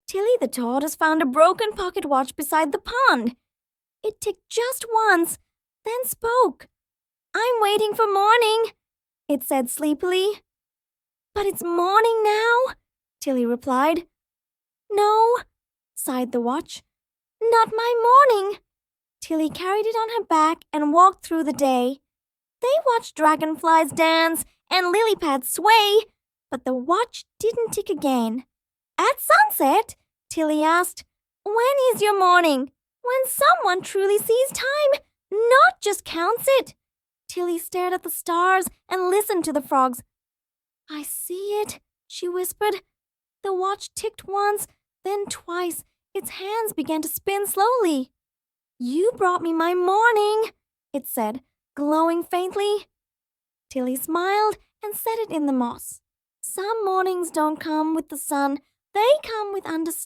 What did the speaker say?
Tilly the tortoise found a broken pocket watch beside the pond. It ticked just once, then spoke. "I'm waiting for morning," it said sleepily. "But it's morning now," Tilly replied. "No," sighed the watch. "Not my morning." Tilly carried it on her back and walked through the day. They watched dragonflies dance and lily pads sway, but the watch didn't tick again. At sunset, Tilly asked, "When is your morning?" "When someone truly sees time, not just counts it." Tilly stared at the stars and listened to the frogs. "I see it," she whispered. The watch ticked once, then twice. Its hands began to spin slowly. "You brought me my morning," it said, glowing faintly. Tilly smiled and set it in the moss. Some mornings don't come with the sun, they come with understanding.